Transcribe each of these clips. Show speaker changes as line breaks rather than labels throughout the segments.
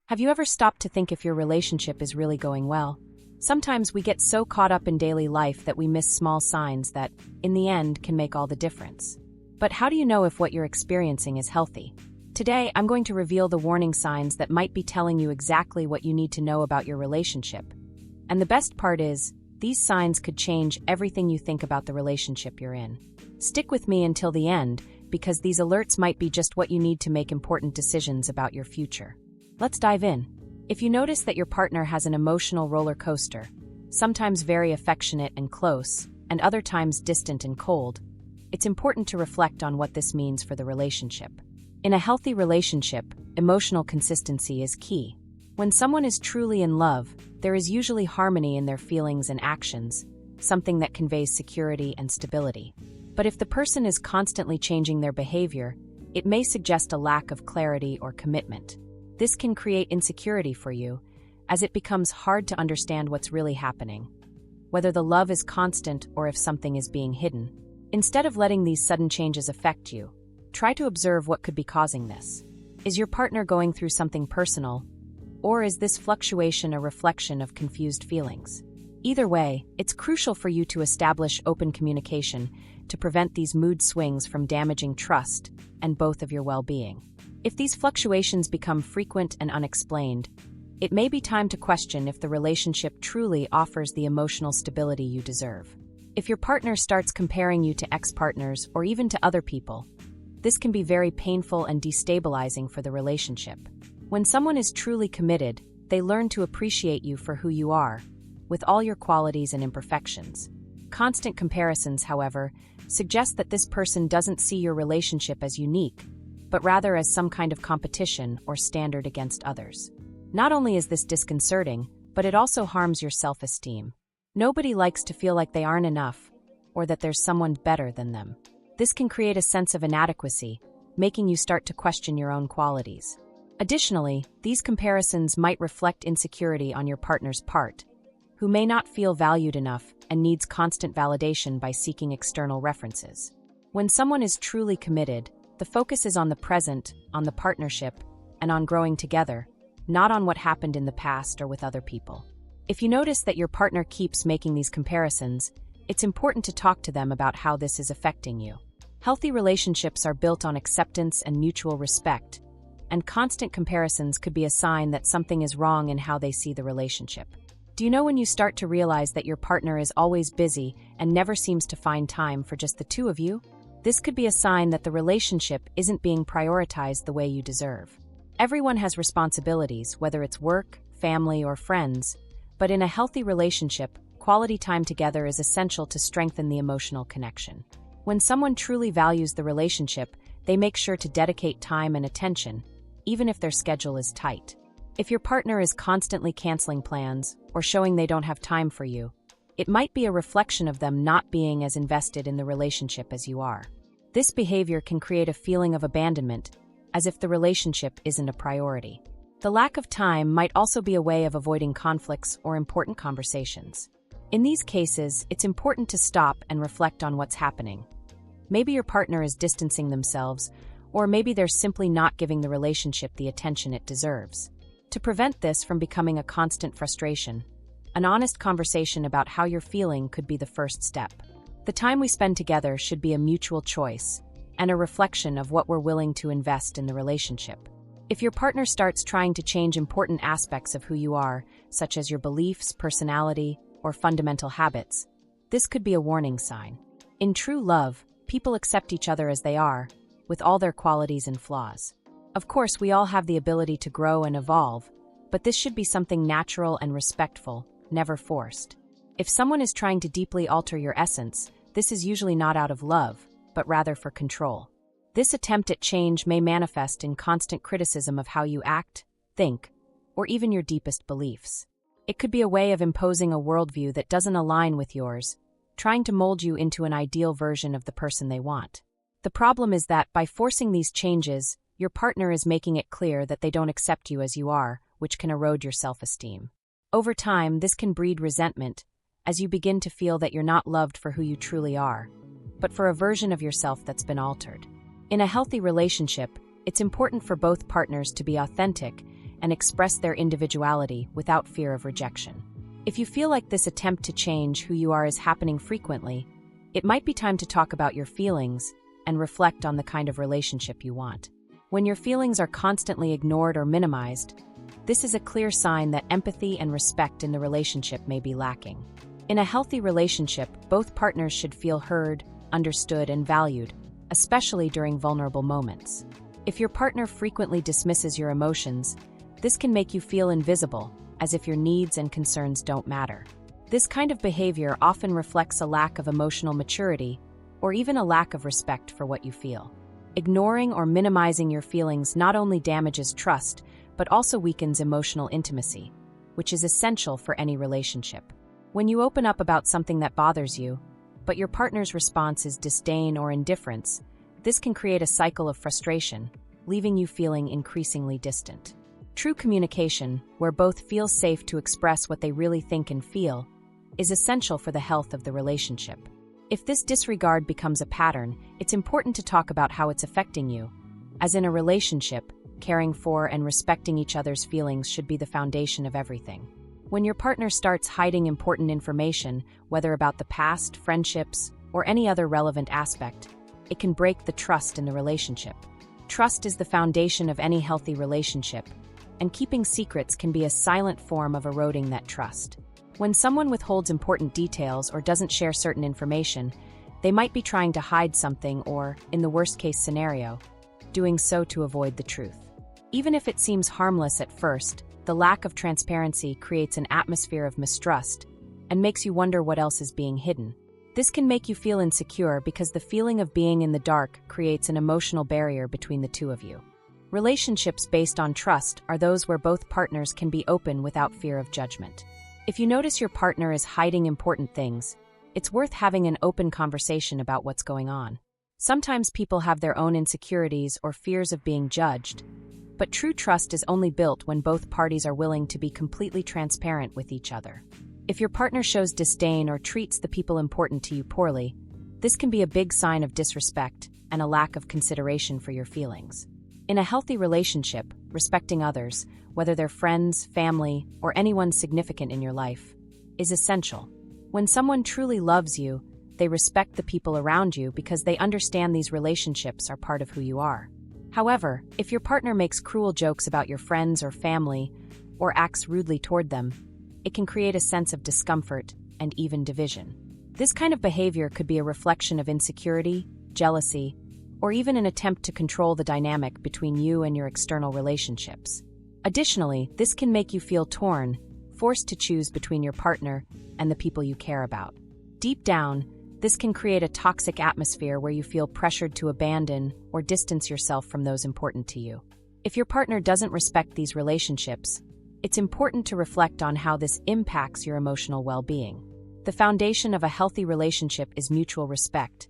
Have you ever stopped to think if your relationship is really going well? Sometimes we get so caught up in daily life that we miss small signs that, in the end, can make all the difference. But how do you know if what you're experiencing is healthy? Today, I'm going to reveal the warning signs that might be telling you exactly what you need to know about your relationship. And the best part is, these signs could change everything you think about the relationship you're in. Stick with me until the end, because these alerts might be just what you need to make important decisions about your future. Let's dive in. If you notice that your partner has an emotional roller coaster, sometimes very affectionate and close, and other times distant and cold, it's important to reflect on what this means for the relationship. In a healthy relationship, emotional consistency is key. When someone is truly in love, there is usually harmony in their feelings and actions, something that conveys security and stability. But if the person is constantly changing their behavior, it may suggest a lack of clarity or commitment. This can create insecurity for you, as it becomes hard to understand what's really happening, whether the love is constant or if something is being hidden. Instead of letting these sudden changes affect you, try to observe what could be causing this. Is your partner going through something personal, or is this fluctuation a reflection of confused feelings? Either way, it's crucial for you to establish open communication to prevent these mood swings from damaging trust and both of your well-being. If these fluctuations become frequent and unexplained, it may be time to question if the relationship truly offers the emotional stability you deserve. If your partner starts comparing you to ex-partners or even to other people, this can be very painful and destabilizing for the relationship. When someone is truly committed, they learn to appreciate you for who you are, with all your qualities and imperfections. Constant comparisons, however, suggest that this person doesn't see your relationship as unique, but rather as some kind of competition or standard against others. Not only is this disconcerting, but it also harms your self-esteem. Nobody likes to feel like they aren't enough, or that there's someone better than them. This can create a sense of inadequacy, making you start to question your own qualities. Additionally, these comparisons might reflect insecurity on your partner's part, who may not feel valued enough and needs constant validation by seeking external references. When someone is truly committed, the focus is on the present, on the partnership, and on growing together, not on what happened in the past or with other people. If you notice that your partner keeps making these comparisons, it's important to talk to them about how this is affecting you. Healthy relationships are built on acceptance and mutual respect, and constant comparisons could be a sign that something is wrong in how they see the relationship. Do you know when you start to realize that your partner is always busy and never seems to find time for just the two of you? This could be a sign that the relationship isn't being prioritized the way you deserve. Everyone has responsibilities, whether it's work, family, or friends, but in a healthy relationship, quality time together is essential to strengthen the emotional connection. When someone truly values the relationship, they make sure to dedicate time and attention, even if their schedule is tight. If your partner is constantly canceling plans or showing they don't have time for you, it might be a reflection of them not being as invested in the relationship as you are. This behavior can create a feeling of abandonment, as if the relationship isn't a priority. The lack of time might also be a way of avoiding conflicts or important conversations. In these cases, it's important to stop and reflect on what's happening. Maybe your partner is distancing themselves, or maybe they're simply not giving the relationship the attention it deserves. To prevent this from becoming a constant frustration, an honest conversation about how you're feeling could be the first step. The time we spend together should be a mutual choice and a reflection of what we're willing to invest in the relationship. If your partner starts trying to change important aspects of who you are, such as your beliefs, personality, or fundamental habits, this could be a warning sign. In true love, people accept each other as they are, with all their qualities and flaws. Of course, we all have the ability to grow and evolve, but this should be something natural and respectful, never forced. If someone is trying to deeply alter your essence, this is usually not out of love, but rather for control. This attempt at change may manifest in constant criticism of how you act, think, or even your deepest beliefs. It could be a way of imposing a worldview that doesn't align with yours, trying to mold you into an ideal version of the person they want. The problem is that by forcing these changes, your partner is making it clear that they don't accept you as you are, which can erode your self-esteem. Over time, this can breed resentment, as you begin to feel that you're not loved for who you truly are, but for a version of yourself that's been altered. In a healthy relationship, it's important for both partners to be authentic and express their individuality without fear of rejection. If you feel like this attempt to change who you are is happening frequently, it might be time to talk about your feelings and reflect on the kind of relationship you want. When your feelings are constantly ignored or minimized, this is a clear sign that empathy and respect in the relationship may be lacking. In a healthy relationship, both partners should feel heard, understood, and valued, especially during vulnerable moments. If your partner frequently dismisses your emotions, this can make you feel invisible, as if your needs and concerns don't matter. This kind of behavior often reflects a lack of emotional maturity or even a lack of respect for what you feel. Ignoring or minimizing your feelings not only damages trust, but also weakens emotional intimacy, which is essential for any relationship. When you open up about something that bothers you, but your partner's response is disdain or indifference, this can create a cycle of frustration, leaving you feeling increasingly distant. True communication, where both feel safe to express what they really think and feel, is essential for the health of the relationship. If this disregard becomes a pattern, it's important to talk about how it's affecting you. As in a relationship, caring for and respecting each other's feelings should be the foundation of everything. When your partner starts hiding important information, whether about the past, friendships, or any other relevant aspect, it can break the trust in the relationship. Trust is the foundation of any healthy relationship, and keeping secrets can be a silent form of eroding that trust. When someone withholds important details or doesn't share certain information, they might be trying to hide something or, in the worst-case scenario, doing so to avoid the truth. Even if it seems harmless at first, the lack of transparency creates an atmosphere of mistrust and makes you wonder what else is being hidden. This can make you feel insecure because the feeling of being in the dark creates an emotional barrier between the two of you. Relationships based on trust are those where both partners can be open without fear of judgment. If you notice your partner is hiding important things, it's worth having an open conversation about what's going on. Sometimes people have their own insecurities or fears of being judged, but true trust is only built when both parties are willing to be completely transparent with each other. If your partner shows disdain or treats the people important to you poorly, this can be a big sign of disrespect and a lack of consideration for your feelings. In a healthy relationship, respecting others, whether they're friends, family, or anyone significant in your life, is essential. When someone truly loves you, they respect the people around you because they understand these relationships are part of who you are. However, if your partner makes cruel jokes about your friends or family, or acts rudely toward them, it can create a sense of discomfort and even division. This kind of behavior could be a reflection of insecurity, jealousy, or even an attempt to control the dynamic between you and your external relationships. Additionally, this can make you feel torn, forced to choose between your partner and the people you care about. Deep down, this can create a toxic atmosphere where you feel pressured to abandon or distance yourself from those important to you. If your partner doesn't respect these relationships, it's important to reflect on how this impacts your emotional well-being. The foundation of a healthy relationship is mutual respect,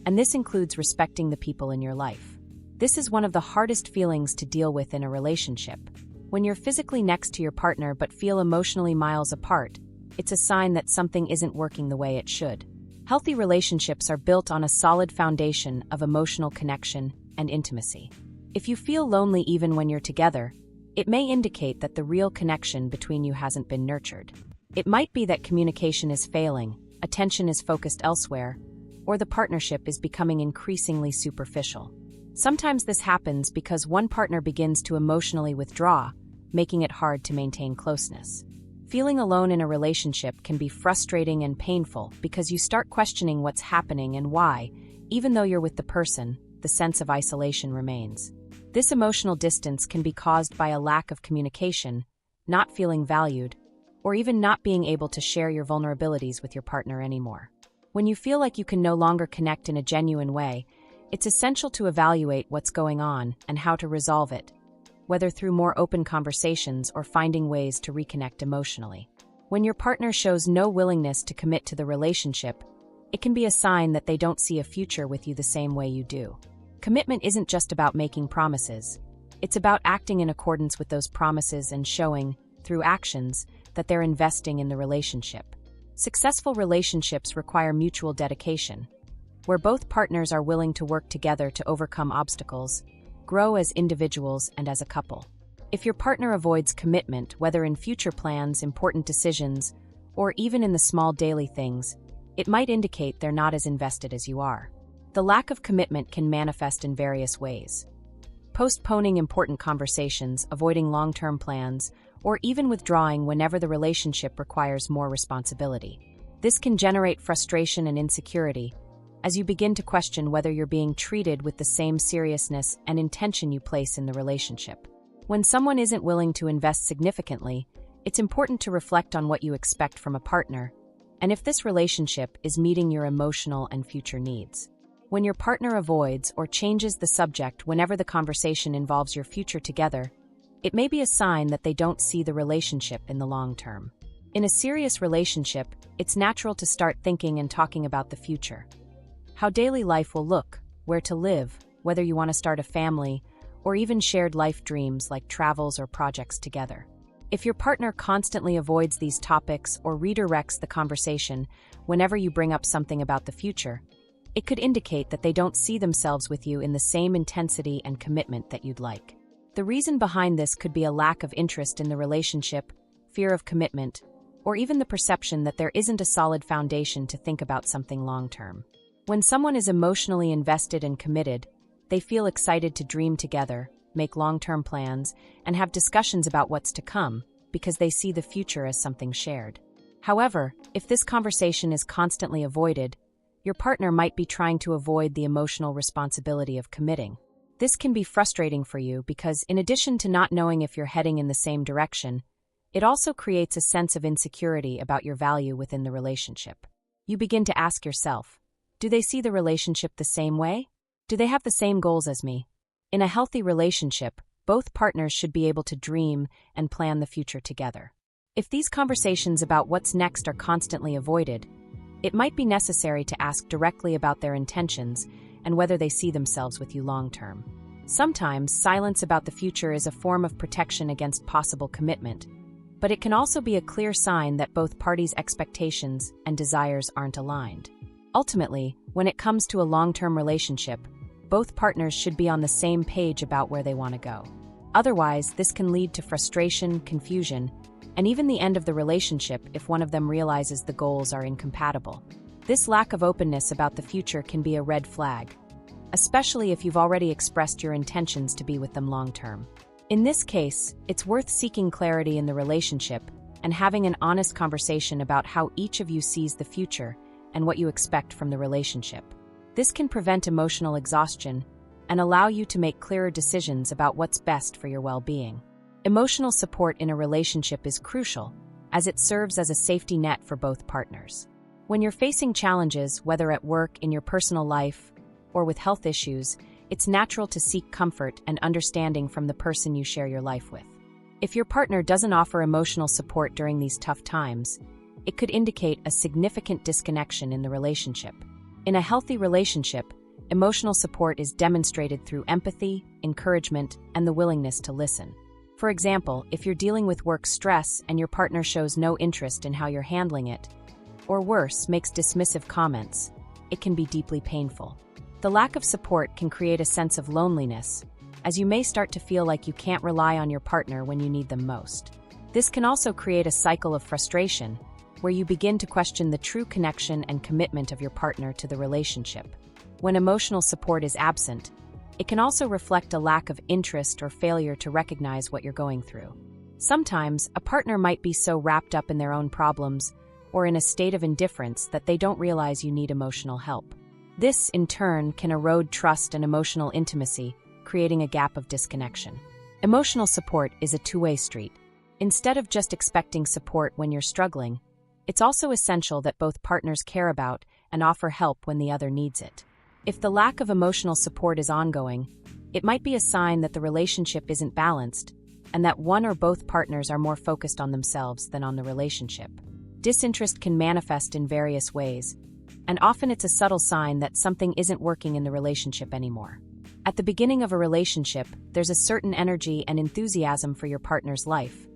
and this includes respecting the people in your life. This is one of the hardest feelings to deal with in a relationship. When you're physically next to your partner but feel emotionally miles apart, it's a sign that something isn't working the way it should. Healthy relationships are built on a solid foundation of emotional connection and intimacy. If you feel lonely even when you're together, it may indicate that the real connection between you hasn't been nurtured. It might be that communication is failing, attention is focused elsewhere, or the partnership is becoming increasingly superficial. Sometimes this happens because one partner begins to emotionally withdraw, making it hard to maintain closeness. Feeling alone in a relationship can be frustrating and painful because you start questioning what's happening and why. Even though you're with the person, the sense of isolation remains. This emotional distance can be caused by a lack of communication, not feeling valued, or even not being able to share your vulnerabilities with your partner anymore. When you feel like you can no longer connect in a genuine way, it's essential to evaluate what's going on and how to resolve it, whether through more open conversations or finding ways to reconnect emotionally. When your partner shows no willingness to commit to the relationship, it can be a sign that they don't see a future with you the same way you do. Commitment isn't just about making promises. It's about acting in accordance with those promises and showing, through actions, that they're investing in the relationship. Successful relationships require mutual dedication, where both partners are willing to work together to overcome obstacles, grow as individuals and as a couple. If your partner avoids commitment, whether in future plans, important decisions, or even in the small daily things, it might indicate they're not as invested as you are. The lack of commitment can manifest in various ways. Postponing important conversations, avoiding long-term plans, or even withdrawing whenever the relationship requires more responsibility. This can generate frustration and insecurity, as you begin to question whether you're being treated with the same seriousness and intention you place in the relationship. When someone isn't willing to invest significantly, it's important to reflect on what you expect from a partner, and if this relationship is meeting your emotional and future needs. When your partner avoids or changes the subject whenever the conversation involves your future together, it may be a sign that they don't see the relationship in the long term. In a serious relationship, it's natural to start thinking and talking about the future. How daily life will look, where to live, whether you want to start a family, or even shared life dreams like travels or projects together. If your partner constantly avoids these topics or redirects the conversation whenever you bring up something about the future, it could indicate that they don't see themselves with you in the same intensity and commitment that you'd like. The reason behind this could be a lack of interest in the relationship, fear of commitment, or even the perception that there isn't a solid foundation to think about something long-term. When someone is emotionally invested and committed, they feel excited to dream together, make long-term plans, and have discussions about what's to come because they see the future as something shared. However, if this conversation is constantly avoided, your partner might be trying to avoid the emotional responsibility of committing. This can be frustrating for you because, in addition to not knowing if you're heading in the same direction, it also creates a sense of insecurity about your value within the relationship. You begin to ask yourself, do they see the relationship the same way? Do they have the same goals as me? In a healthy relationship, both partners should be able to dream and plan the future together. If these conversations about what's next are constantly avoided, it might be necessary to ask directly about their intentions and whether they see themselves with you long-term. Sometimes, silence about the future is a form of protection against possible commitment, but it can also be a clear sign that both parties' expectations and desires aren't aligned. Ultimately, when it comes to a long-term relationship, both partners should be on the same page about where they want to go. Otherwise, this can lead to frustration, confusion, and even the end of the relationship if one of them realizes the goals are incompatible. This lack of openness about the future can be a red flag, especially if you've already expressed your intentions to be with them long-term. In this case, it's worth seeking clarity in the relationship and having an honest conversation about how each of you sees the future and what you expect from the relationship. This can prevent emotional exhaustion and allow you to make clearer decisions about what's best for your well-being. Emotional support in a relationship is crucial, as it serves as a safety net for both partners. When you're facing challenges, whether at work, in your personal life, or with health issues, it's natural to seek comfort and understanding from the person you share your life with. If your partner doesn't offer emotional support during these tough times, it could indicate a significant disconnection in the relationship. In a healthy relationship, emotional support is demonstrated through empathy, encouragement, and the willingness to listen. For example, if you're dealing with work stress and your partner shows no interest in how you're handling it, or worse, makes dismissive comments, it can be deeply painful. The lack of support can create a sense of loneliness, as you may start to feel like you can't rely on your partner when you need them most. This can also create a cycle of frustration, where you begin to question the true connection and commitment of your partner to the relationship. When emotional support is absent, it can also reflect a lack of interest or failure to recognize what you're going through. Sometimes, a partner might be so wrapped up in their own problems or in a state of indifference that they don't realize you need emotional help. This, in turn, can erode trust and emotional intimacy, creating a gap of disconnection. Emotional support is a two-way street. Instead of just expecting support when you're struggling, it's also essential that both partners care about and offer help when the other needs it. If the lack of emotional support is ongoing, it might be a sign that the relationship isn't balanced and that one or both partners are more focused on themselves than on the relationship. Disinterest can manifest in various ways, and often it's a subtle sign that something isn't working in the relationship anymore. At the beginning of a relationship, there's a certain energy and enthusiasm for your partner's life.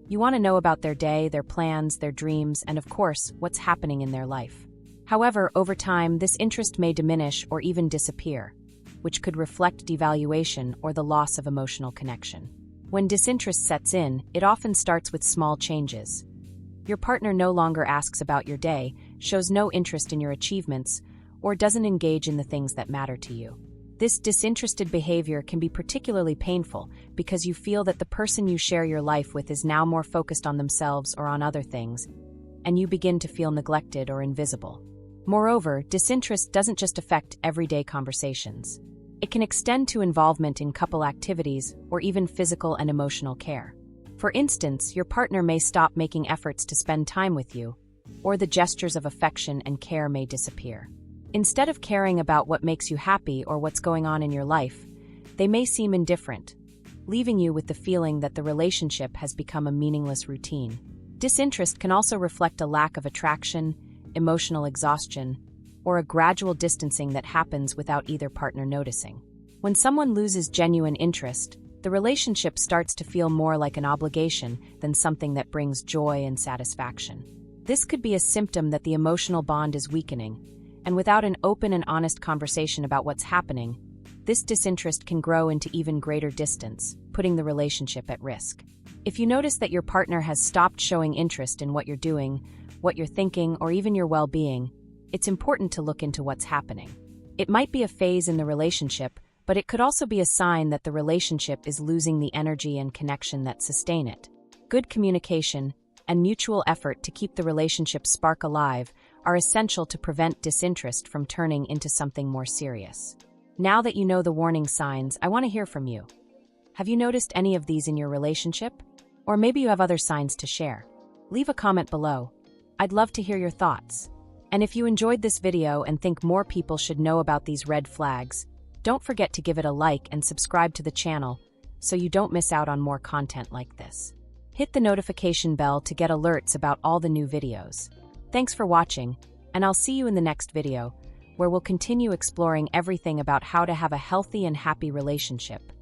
You want to know about their day, their plans, their dreams, and of course, what's happening in their life. However, over time, this interest may diminish or even disappear, which could reflect devaluation or the loss of emotional connection. When disinterest sets in, it often starts with small changes. Your partner no longer asks about your day, shows no interest in your achievements, or doesn't engage in the things that matter to you. This disinterested behavior can be particularly painful because you feel that the person you share your life with is now more focused on themselves or on other things, and you begin to feel neglected or invisible. Moreover, disinterest doesn't just affect everyday conversations. It can extend to involvement in couple activities or even physical and emotional care. For instance, your partner may stop making efforts to spend time with you, or the gestures of affection and care may disappear. Instead of caring about what makes you happy or what's going on in your life, they may seem indifferent, leaving you with the feeling that the relationship has become a meaningless routine. Disinterest can also reflect a lack of attraction, emotional exhaustion, or a gradual distancing that happens without either partner noticing. When someone loses genuine interest, the relationship starts to feel more like an obligation than something that brings joy and satisfaction. This could be a symptom that the emotional bond is weakening, and without an open and honest conversation about what's happening, this disinterest can grow into even greater distance, putting the relationship at risk. If you notice that your partner has stopped showing interest in what you're doing, what you're thinking, or even your well-being, it's important to look into what's happening. It might be a phase in the relationship, but it could also be a sign that the relationship is losing the energy and connection that sustain it. Good communication and mutual effort to keep the relationship spark alive are essential to prevent disinterest from turning into something more serious. Now that you know the warning signs, I want to hear from you. Have you noticed any of these in your relationship? Or maybe you have other signs to share. Leave a comment below. I'd love to hear your thoughts. And if you enjoyed this video and think more people should know about these red flags, don't forget to give it a like and subscribe to the channel so you don't miss out on more content like this. Hit the notification bell to get alerts about all the new videos. Thanks for watching, and I'll see you in the next video, where we'll continue exploring everything about how to have a healthy and happy relationship.